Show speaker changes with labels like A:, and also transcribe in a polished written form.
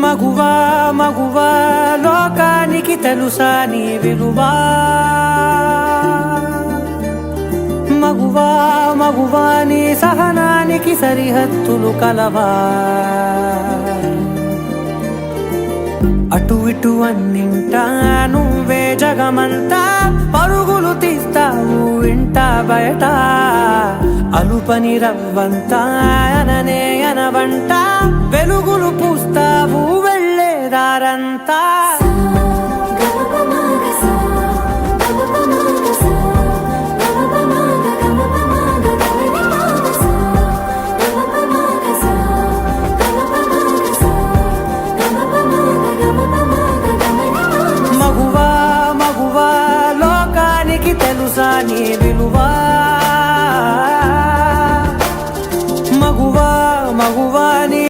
A: మగువా మగువా లోకానికి తెలుసా నీ విలువా, మగువా మగువా నీ సహనానికి సరిహద్దులు కలవా. అటు ఇటు అన్నింటా నువ్వే జగమంతా, పరుగులు తీస్తావు ఇంట బయట. అలుపని రవ్వంతా అననే అనవంట, వెలుగులు పూస్తావు వెళ్ళేదారంతా. మగువా మగువా లోకానికి తెలుసా నీ